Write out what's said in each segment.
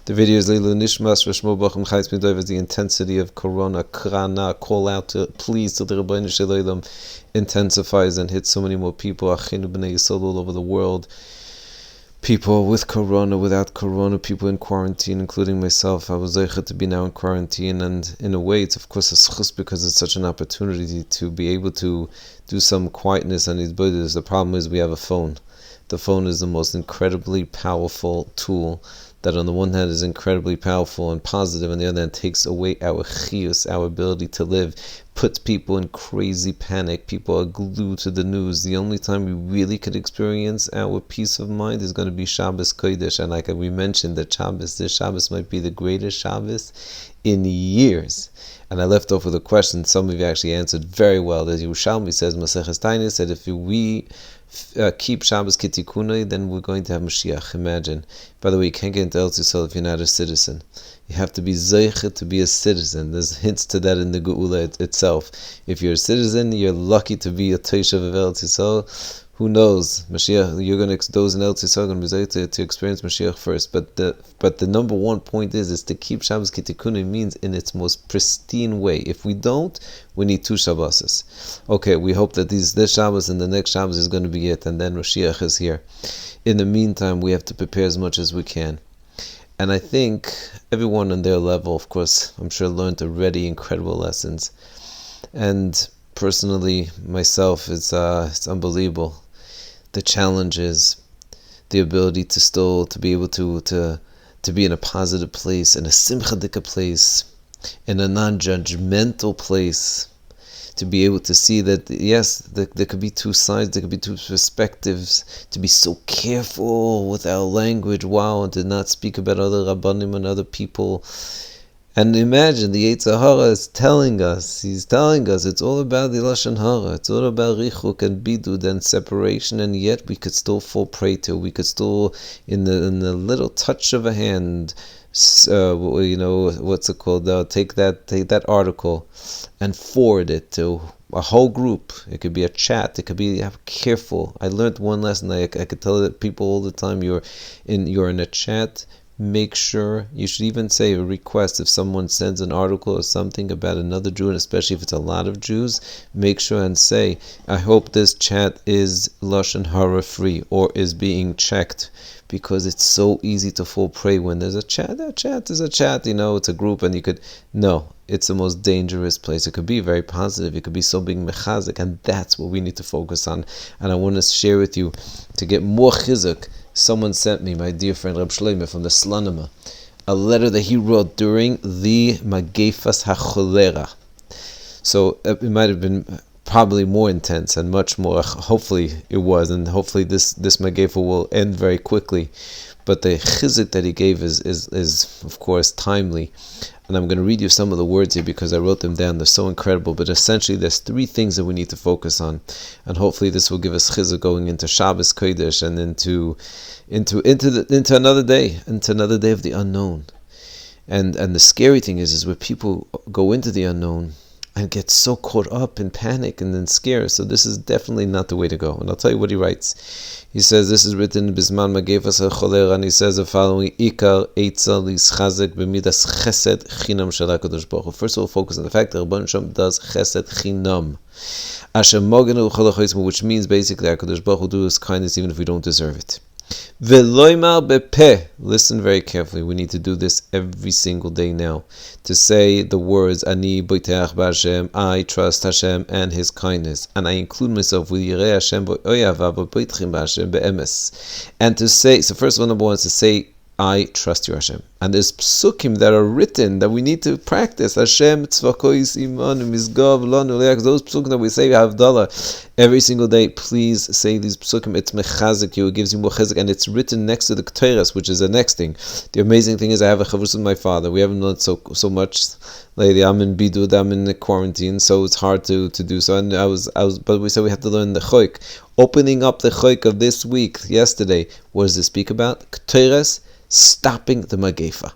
The video is Leilu Nishmas Rashmo Bachim Chayis Midoiv as the intensity of Corona, Krana, call out to please to the Rabbeinu Shalom intensifies and hits so many more people. Achinu B'nai Yisrael all over the world. People with Corona, without Corona, people in quarantine, including myself. I was zeicha to be now in quarantine, and in a way, it's of course a schus because it's such an opportunity to be able to do some quietness and idbudus. The problem is we have a phone. The phone is the most incredibly powerful tool that on the one hand is incredibly powerful and positive, on the other hand takes away our chiyus, our ability to live, puts people in crazy panic. People are glued to the news. The only time we really could experience our peace of mind is going to be Shabbos Kodesh, and like we mentioned, that this Shabbos might be the greatest Shabbos in years. And I left off with a question. Some of you actually answered very well. As Yerushalmi says, Maseches Tainis said, if we keep Shabbos Kitikunai, then we're going to have Mashiach. Imagine. By the way, you can't get into Eretz Yisrael if you're not a citizen. You have to be zeicha to be a citizen. There's hints to that in the Geula itself. If you're a citizen, you're lucky to be a Toshav of Eretz Yisrael. Who knows? Mashiach, you're going to, those in Eretz Yisrael are going to be zeicha to experience Mashiach first. But the number one point is to keep Shabbos Kitikunai means in its most pristine way. If we don't, we need two Shabboses. Okay, we hope that this Shabbos and the next Shabbos is going to be it, and then Mashiach is here. In the meantime, we have to prepare as much as we can. And I think everyone on their level, of course, I'm sure learned already incredible lessons. And personally, myself, it's unbelievable. The challenges, the ability to still to be able to be in a positive place, in a simchadika place, in a non-judgmental place, to be able to see that, yes, there could be two sides, there could be two perspectives, to be so careful with our language, and to not speak about other Rabbanim and other people. And imagine, the Yetzer Hara is telling us, it's all about the Lashon Hara, it's all about Richuk and Bidud and separation, and yet we could still fall prey to, we could still, in the little touch of a hand, what's it called? Take that article and forward it to a whole group. It could be a chat. It could be careful. I learned one lesson. I could tell people all the time. You're in a chat. Make sure you should even say a request if someone sends an article or something about another Jew, and especially if it's a lot of Jews. Make sure and say, I hope this chat is Lashon Hara free or is being checked. Because it's so easy to fall prey when there's a chat. That chat is a chat, it's a group, and it's the most dangerous place. It could be very positive. It could be so being mechazik, and that's what we need to focus on. And I want to share with you, to get more chizuk, someone sent me, my dear friend Reb Shlomo from the Slanima, a letter that he wrote during the Magefas HaCholera. So it might have been probably more intense and much more, hopefully it was, and hopefully this Magefa will end very quickly. But the chizuk that he gave is of course timely. And I'm going to read you some of the words here because I wrote them down. They're so incredible. But essentially there's three things that we need to focus on. And hopefully this will give us chizuk going into Shabbos Kodesh and into another day, of the unknown. And the scary thing is where people go into the unknown and get so caught up in panic and then scared. So this is definitely not the way to go. And I'll tell you what he writes. He says, this is written in Bisman Magefas HaCholera, and he says the following, Ikar Eitza Lischazek B'midas Chesed Chinam Shel HaKadosh Baruch Hu. First of all, focus on the fact that Rabban Shem does Chesed Chinam, Asher Mogen Uchol HaChoismu, which means basically HaKadosh Baruch Hu do his kindness even if we don't deserve it. Veloimar bepeh. Listen very carefully. We need to do this every single day now. To say the words Ani boiteach b'Hashem, I trust Hashem and His kindness, and I include myself with Yirei Hashem bo'oyavav boitchim b'Hashem be'emes. And to say, so first of all, number one is to say, I trust you, Hashem. And there's psukim that are written that we need to practice. Hashem tzvakois imanu mizgav lanu leach. Those psukim that we say Havdalah every single day. Please say these psukim. It's mechazik you. It gives you more chizuk, and it's written next to the Ketores, which is the next thing. The amazing thing is I have a chavus with my father. We haven't learned so much lately. I'm in bidud. I'm in the quarantine, so it's hard to do so. And I was, but we said we have to learn the choik. Opening up the choik of this week, yesterday. What does this speak about? Ketores. Stopping the Magefa.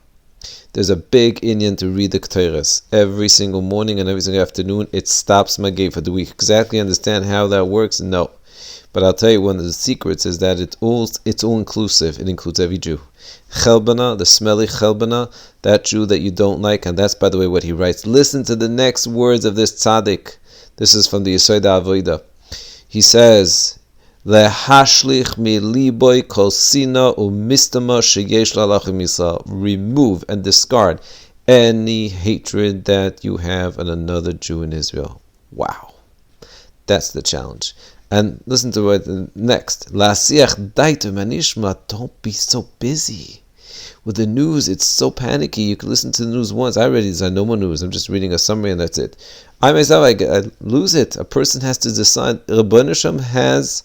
There's a big inyan to read the Ketores every single morning and every single afternoon. It stops Magefa. Do we exactly understand how that works? No. But I'll tell you, one of the secrets is that it's all inclusive. It includes every Jew. Chelbana, the smelly Chelbana, that Jew that you don't like, and that's, by the way, what he writes. Listen to the next words of this tzaddik. This is from the Yesod HaAvodah. He says, Lehashlich miliboy kol sina umistama sheyesh lalachim Yisrael. Remove and discard any hatred that you have on another Jew in Israel. Wow. That's the challenge. And listen to what next. Lasiach daitu manishma. Don't be so busy. With the news, it's so panicky. You can listen to the news once. I read it. I no more news. I'm just reading a summary and that's it. I myself, I lose it. A person has to decide. Rabbi Hashem has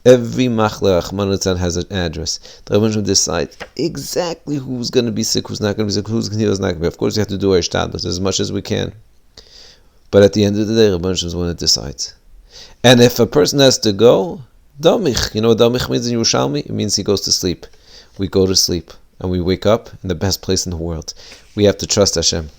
every machleh. Achman has an address. The Rabbi Hashem decides exactly who's going to be sick, who's not going to be sick, who's not going to be. Of course, we have to do our ishtadlus as much as we can. But at the end of the day, Rabbi Hashem is the one that decides. And if a person has to go, damich. You know what damich means in Yerushalmi? It means he goes to sleep. We go to sleep and we wake up in the best place in the world. We have to trust Hashem.